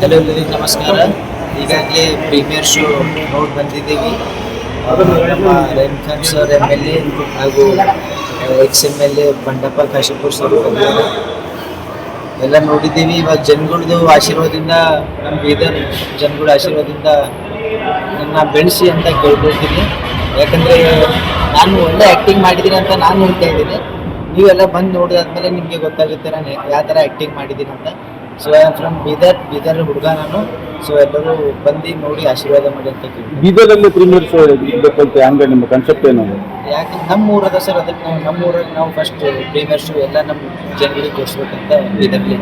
ಎಲ್ಲರಿಗೂ ನಮಸ್ಕಾರ. ಈಗಾಗಲೇ ಪ್ರೀಮಿಯರ್ ಶೋ ನೋಡಿ ಬಂದಿದ್ದೀವಿ. ನಮ್ಮ ರಹೀಮ್ ಖಾನ್ ಸರ್ MLA ಹಾಗೂ XMLA ಬಂಡಪ್ಪ ಕಾಶಿಪುರ್ ಸರ್ ಎಲ್ಲ ನೋಡಿದ್ದೀವಿ. ಇವಾಗ ಜನಗಳದ್ದು ಆಶೀರ್ವಾದದಿಂದ, ನಮ್ಮ ಬೀದರ್ ಜನಗಳ ಆಶೀರ್ವಾದದಿಂದ ನನ್ನ ಬೆಳೆಸಿ ಅಂತ ಕೇಳ್ಕೊಳ್ತೀನಿ. ಯಾಕಂದರೆ ನಾನು ಒಳ್ಳೆ ಆ್ಯಕ್ಟಿಂಗ್ ಮಾಡಿದ್ದೀನಿ ಅಂತ ನಾನು ಹೇಳ್ತಾ ಇದ್ದೀನಿ. ನೀವೆಲ್ಲ ಬಂದು ನೋಡಿದಾದ್ಮೇಲೆ ನಿಮಗೆ ಗೊತ್ತಾಗುತ್ತೆ ನಾನು ಯಾವ ಥರ ಆ್ಯಕ್ಟಿಂಗ್ ಮಾಡಿದ್ದೀನಿ ಅಂತ. So I am from Bidar ಹುಡುಗ ನಾನು. ಸೊ ಎಲ್ಲರೂ ಬಂದು ನೋಡಿ ಆಶೀರ್ವಾದ ಮಾಡಿ ಅಂತ ಕೇಳಿ. ಬೀದರಲ್ಲಿ ಪ್ರೀಮಿಯರ್ ಶೋ ಇರಬೇಕಂತ ಹಂಗೆ ನಿಮ್ಮ ಕಾನ್ಸೆಪ್ಟ್ ಏನು? ಯಾಕೆ ನಮ್ಮ ಊರದ ಸರ್, ಅದಕ್ಕೆ ನಮ್ಮ ಊರಲ್ಲಿ ನಾವು ಫಸ್ಟ್ ಪ್ರೀಮಿಯರ್ ಶೋ ಎಲ್ಲ ನಮ್ಮ ಜನಗಳಿಗೆ ತೋರಿಸ್ಬೇಕಂತ ಬೀದರ್ಲಿ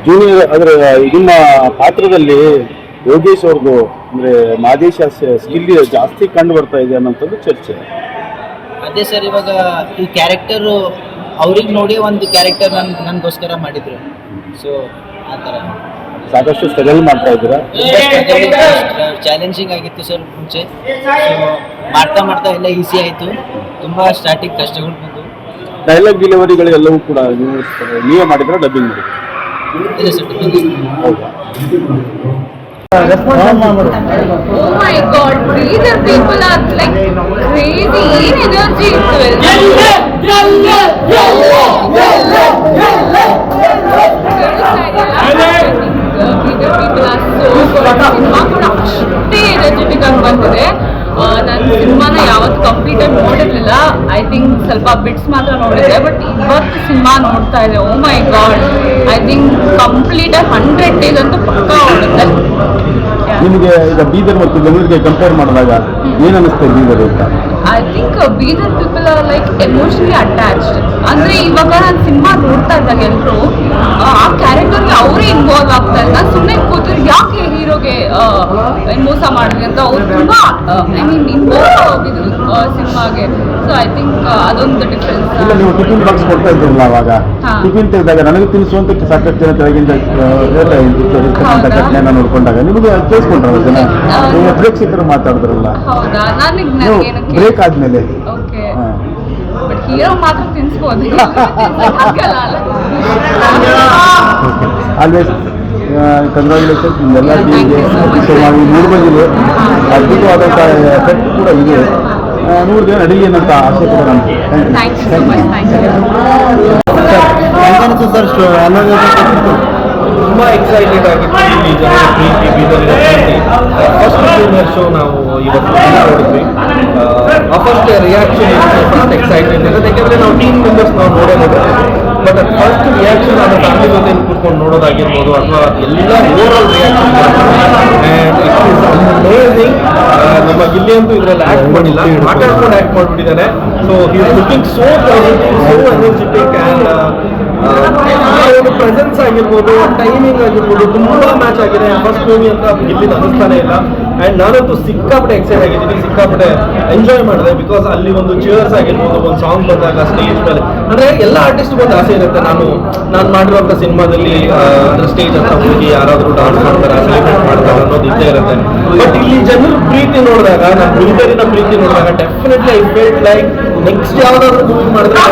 ಜೂನಿಯರ್. ಆದರೆ ನಿಮ್ಮ ಪಾತ್ರದಲ್ಲಿ ಯೋಗೇಶ್ ಅವ್ರದ್ದು ಅಂದರೆ ಮಾದೇಶ ಸ್ಕಿಲ್ ಜಾಸ್ತಿ ಕಂಡು ಬರ್ತಾ ಇದೆ ಅನ್ನೋಂಥದ್ದು ಚರ್ಚೆ. ಅದೇ ಸರ್, ಇವಾಗ ಈ ಕ್ಯಾರೆಕ್ಟರು ಅವ್ರಿಗೆ ನೋಡಿ ಒಂದು ಕ್ಯಾರೆಕ್ಟರ್ ನನಗೋಸ್ಕರ ಮಾಡಿದ್ರು. ಸೊ ಆ ಥರ ಸಾಕಷ್ಟು ಸ್ಟ್ರಗಲ್ ಮಾಡ್ತಾ ಇದ್ದೀರಾ? ಚಾಲೆಂಜಿಂಗ್ ಆಗಿತ್ತು ಸರ್ ಮುಂಚೆ. ಸೊ ಮಾಡ್ತಾ ಎಲ್ಲ ಈಸಿ ಆಯಿತು. ತುಂಬ ಸ್ಟಾರ್ಟಿಂಗ್ ಕಷ್ಟಗಳು ಬಂದು. ಡೈಲಾಗ್ ಡೆಲಿವರಿಗಳೆಲ್ಲವೂ ಕೂಡ ನೀವೇ ಮಾಡಿದ್ರೆ ಡಬ್ಬಿಂಗ್ ಮಾಡಿ? ಇಲ್ಲ ಸರ್, ಹೌದಾ? Oh my God, Bidar people are like crazy. ಏನು energy Bidar people are so good. Cinema ಕೂಡ ಅಷ್ಟೇ ಎನರ್ಜೆಟಿಕ್ ಆಗಿ ಬಂದಿದೆ. ನಾನು ಸಿನಿಮಾನ ಯಾವತ್ತು ಕಂಪ್ಲೀಟ್ ಆಗಿ ನೋಡಿರಲಿಲ್ಲ. ಐ ಥಿಂಕ್ ಸ್ವಲ್ಪ ಬಿಟ್ಸ್ ಮಾತ್ರ ನೋಡಿದ್ದೆ. ಬಟ್ ಇವತ್ತು ಸಿನಿಮಾ ನೋಡ್ತಾ ಇದೆ. ಓ ಮೈ ಗಾಡ್, ಐ ಥಿಂಕ್ ಕಂಪ್ಲೀಟ್ ಆಗಿ 100 days ಅಂತೂ ಪಕ್ಕಾ ಓಡುತ್ತೆ. ನಿಮಗೆ ಈಗ ಬೀದರ್ ಮತ್ತು ಬೆಂಗಳೂರಿಗೆ ಕಂಪೇರ್ ಮಾಡಿದಾಗ ಏನು ಅನ್ನಿಸ್ತದೆ ಬೀದರ್ ಅಂತ? I think Bidar people are like emotionally attached. ಅಂದರೆ ಇವಾಗ ನಾನು ಸಿನಿಮಾ ನೋಡ್ತಾ ಇದ್ದಾಗ ಎಲ್ಲರೂ ಆ ಕ್ಯಾರೆಕ್ಟರ್ಗೆ ಅವರೇ ಇನ್ವಾಲ್ವ್ ಆಗ್ತಾ ಇಲ್ಲ. ಸುಮ್ಮನೆ ಕೂತಿರು ಯಾಕೆ ಹೀರೋಗೆ ಮೋಸ ಮಾಡಿದ್ರಿ ಅಂತ ಅವ್ರು ತುಂಬ ಇನ್ವಾಲ್ವ್ ಆಗಿದ್ರು ಸಿನಿಮಾಗೆ. ಸೊ ಐ ಥಿಂಕ್ ಅದೊಂದು ಡಿಫ್ರೆನ್ಸ್. ಇಲ್ಲ, ನೀವು ಟಿಫಿನ್ ಬಾಕ್ಸ್ ಕೊಡ್ತಾ ಇದ್ರಲ್ಲ ಅವಾಗ, ಟಿಫಿನ್ ತೆಗೆದಾಗ ನನಗೆ ತಿನ್ನಿಸುವಂತ ಸಾಕಷ್ಟು ಜನ ಕೆಳಗಿಂದ ಘಟನೆಯನ್ನು ನೋಡ್ಕೊಂಡಾಗ ನಿಮಗೆ ಕೇಳಿಸ್ಕೊಂಡ್ರಲ್ಲ ಜನ, ನೀವು ಪ್ರೇಕ್ಷಕರು ಮಾತಾಡಿದ್ರಲ್ಲ. ಹೌದಾ? ಬ್ರೇಕ್ ಆದ್ಮೇಲೆ ಓಕೆ, ಬಟ್ ಹೀರೋ ಮಾತ್ರ ತಿನ್ಸ್ಬೋದು. ಆಲ್ವೇಸ್ ಕಂಗ್ರಾಚುಲೇಷನ್ಸ್ ನಿಮ್ಮೆಲ್ಲ ಟೀಮ್ಗೆ. ಮೂರು ಬಂದಿದೆ, ಅದ್ಭುತವಾದಂಥ ಎಫೆಕ್ಟ್ ಕೂಡ ಇದೆ. 100 ದಿನ ನಡೀಲಿ ಅನ್ನೋಂಥ ಆಸೆ ಕೂಡ ನಮಗೆ. Thank you so much. Thank you sir. ತುಂಬ ಎಕ್ಸೈಟೆಡ್ ಆಗಿತ್ತು. ಇಲ್ಲಿ ಜನರ ಪ್ರೀತಿ, ಬೀದರಿನ ಪ್ರೀತಿ. ಫಸ್ಟ್ ಪ್ರೀಮಿಯರ್ ಶೋ ನಾವು ಇವತ್ತು ನೋಡಿದ್ವಿ. ಆ ಫಸ್ಟ್ ರಿಯಾಕ್ಷನ್ ಫಸ್ಟ್ ಎಕ್ಸೈಟೆಡ್ ಇರುತ್ತೆ. ಯಾಕೆಂದರೆ ನಾವು ಟೀಮ್ ಮೆಂಬರ್ಸ್ ನಾವು ನೋಡೋದಿಲ್ಲ. ಬಟ್ ಅದು ಫಸ್ಟ್ ರಿಯಾಕ್ಷನ್ ಅದು ಫ್ಯಾಮಿಲಿ ಜೊತೆ ಕೂತ್ಕೊಂಡು ನೋಡೋದಾಗಿರ್ಬೋದು ಅಥವಾ ಎಲ್ಲ overall reaction. And it is amazing. ನಮ್ಮ ಗಿಲ್ಲಿ ಅಂತೂ ಇದರಲ್ಲಿ ಆ್ಯಕ್ಟ್ ಮಾಡಿಲ್ಲ, ಮಾತಾಡ್ಕೊಂಡು ಆ್ಯಕ್ಟ್ ಮಾಡಿಬಿಟ್ಟಿದ್ದಾನೆ. So he is looking so positive, so energetic. And ಒಂದು ಪ್ರೆಸೆನ್ಸ್ ಆಗಿರ್ಬೋದು, ಟೈಮಿಂಗ್ ಆಗಿರ್ಬೋದು, ತುಂಬ ಮ್ಯಾಚ್ ಆಗಿದೆ. ಫಸ್ಟ್ ಮೂವಿ ಅಂತ ಗಿಲ್ಲಿ ಅನ್ನಿಸ್ತಾನೆ ಇಲ್ಲ. ಆ್ಯಂಡ್ ನಾನಂತೂ ಸಿಕ್ಕಾಪಟ್ಟೆ ಎಕ್ಸೈಟ್ ಆಗಿದ್ದೀನಿ, ಸಿಕ್ಕಾಪಟ್ಟೆ ಎಂಜಾಯ್ ಮಾಡಿದೆ. ಬಿಕಾಸ್ ಅಲ್ಲಿ ಒಂದು ಚಿಯರ್ಸ್ ಆಗಿರ್ಬೋದು, ಒಂದು ಸಾಂಗ್ ಬಂದಾಗ ಸ್ಟೇಜ್ ಮೇಲೆ, ಅಂದರೆ ಎಲ್ಲ ಆರ್ಟಿಸ್ಟ್ಗೂ ಒಂದು ಆಸೆ ಇರುತ್ತೆ. ನಾನು ಮಾಡಿರುವಂಥ ಸಿನಿಮಾದಲ್ಲಿ ಅಂದರೆ ಸ್ಟೇಜ್ ಅಂತ ಹೋಗಿ ಯಾರಾದರೂ ಡಾನ್ಸ್ ಮಾಡ್ತಾರೆ, ಸೆಲೆಬ್ರೇಟ್ ಮಾಡ್ತಾರೆ ಅನ್ನೋದು ಇದ್ದೇ ಇರುತ್ತೆ. ಬಟ್ ಇಲ್ಲಿ ಜನರ ಪ್ರೀತಿ ನೋಡಿದಾಗ, ನಮ್ಮ ಬೀದರಿನ ಪ್ರೀತಿ ನೋಡಿದಾಗ definitely I feel like next ಯಾವುದಾದ್ರೂ ಮೂವಿ ಮಾಡಿದ್ರೆ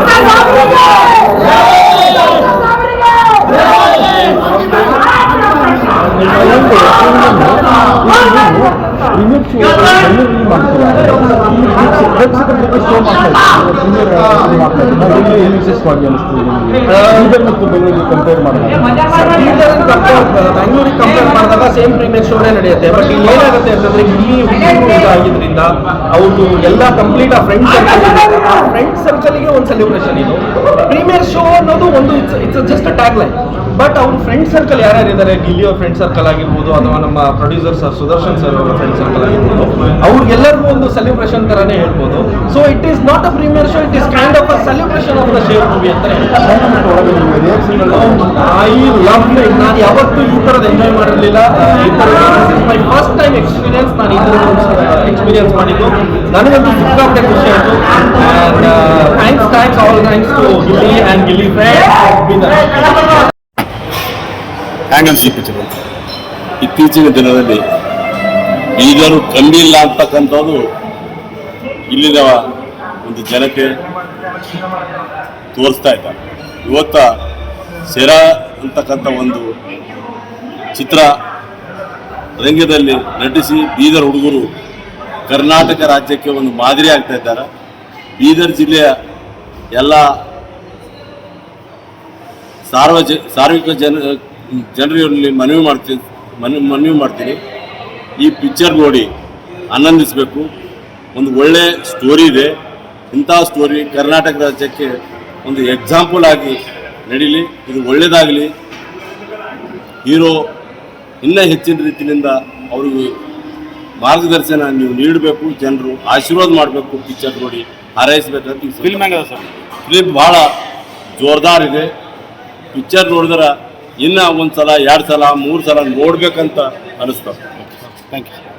ಬೆಂಗಳೂರಿಗೆ ಕಂಪೇರ್ ಮಾಡಿದಾಗ ಸೇಮ್ ಪ್ರೀಮಿಯರ್ ಶೋನೇ ನಡೆಯುತ್ತೆ. ಬಟ್ ಇಲ್ಲಿ ಏನಾಗುತ್ತೆ ಅಂತಂದ್ರೆ, ಇಲ್ಲಿ ಆಗಿದ್ರಿಂದ ಅವ್ರದ್ದು ಎಲ್ಲ ಕಂಪ್ಲೀಟ್ ಆ ಫ್ರೆಂಡ್ ಸರ್ಕಲ್ಗೆ ಒಂದು ಸೆಲೆಬ್ರೇಷನ್. ಇದು ಪ್ರೀಮಿಯರ್ ಶೋ ಅನ್ನೋದು ಒಂದು it's just a tag line. But ಅವ್ರ ಫ್ರೆಂಡ್ ಸರ್ಕಲ್ ಯಾರ್ಯಾರಿದ್ದಾರೆ, ಗಿಲ್ಲಿ ಅವ್ರ ಫ್ರೆಂಡ್ ಸರ್ಕಲ್ ಆಗಿರ್ಬೋದು ಅಥವಾ ನಮ್ಮ ಪ್ರೊಡ್ಯೂಸರ್ ಸರ್ ಸುದರ್ಶನ್ ಸರ್ ಅವರ ಫ್ರೆಂಡ್ ಸರ್ಕಲ್ ಆಗಿರ್ಬೋದು, ಅವ್ರಿಗೆಲ್ಲರಿಗೂ ಒಂದು ಸೆಲೆಬ್ರೇಷನ್ ಥರನೇ ಹೇಳ್ಬೋದು. So it is not a premier show, it is kind of a celebration of the share movie ಅಂತ. I love it. ನಾನು ಯಾವತ್ತೂ ಈ ಥರದ್ದು ಎಂಜಾಯ್ ಮಾಡಿರಲಿಲ್ಲ. ಈ ಥರ ಮೈ ಫಸ್ಟ್ ಟೈಮ್ ಎಕ್ಸ್ಪೀರಿಯನ್ಸ್. ನಾನು ಈ ಥರ ಎಕ್ಸ್ಪೀರಿಯನ್ಸ್ ಮಾಡಿದ್ದು ನನಗಂತೂ ಸಿಕ್ಕಾಪಟ್ಟೆ ಖುಷಿ ಆಯಿತು. And thanks all thanks to Gilli and Gilli friend. ಹ್ಯಾಂಗ್ ಅನ್ಸಿತ್ತು ಇತ್ತೀಚಿನ ದಿನದಲ್ಲಿ ಬೀದರು ಕಂಡಿಲ್ಲ ಅಂತಕ್ಕಂಥದ್ದು ಇಲ್ಲಿನ ಒಂದು ಜನಕ್ಕೆ ತೋರಿಸ್ತಾ ಇದ್ದಾರೆ. ಇವತ್ತ ಸೆರಾ ಅಂತಕ್ಕಂಥ ಒಂದು ಚಿತ್ರ ರಂಗದಲ್ಲಿ ನಟಿಸಿ ಬೀದರ್ ಹುಡುಗರು ಕರ್ನಾಟಕ ರಾಜ್ಯಕ್ಕೆ ಒಂದು ಮಾದರಿ ಆಗ್ತಾ ಇದ್ದಾರೆ. ಬೀದರ್ ಜಿಲ್ಲೆಯ ಎಲ್ಲ ಸಾರ್ವಜನಿಕ ಜನರಲ್ಲಿ ಮನವಿ ಮಾಡ್ತೀನಿ, ಈ ಪಿಕ್ಚರ್ ನೋಡಿ ಆನಂದಿಸಬೇಕು. ಒಂದು ಒಳ್ಳೆ ಸ್ಟೋರಿ ಇದೆ. ಇಂಥ ಸ್ಟೋರಿ ಕರ್ನಾಟಕ ರಾಜ್ಯಕ್ಕೆ ಒಂದು ಎಕ್ಸಾಂಪಲ್ ಆಗಿ ನಡೀಲಿ, ಇದು ಒಳ್ಳೆಯದಾಗಲಿ. ಹೀರೋ ಇನ್ನೂ ಹೆಚ್ಚಿನ ರೀತಿಯಿಂದ ಅವ್ರಿಗೆ ಮಾರ್ಗದರ್ಶನ ನೀವು ನೀಡಬೇಕು, ಜನರು ಆಶೀರ್ವಾದ ಮಾಡಬೇಕು, ಪಿಕ್ಚರ್ ನೋಡಿ ಹಾರೈಸಬೇಕಂತ. ಫಿಲ್ಮ್ ಭಾಳ ಜೋರ್ದಾರ್ ಇದೆ. ಪಿಕ್ಚರ್ ನೋಡಿದ್ರೆ ಇನ್ನೂ 1 ಸಲ 2 ಸಲ 3 ಸಲ ನೋಡ್ಬೇಕಂತ ಅನಿಸ್ತದೆ. Thank you.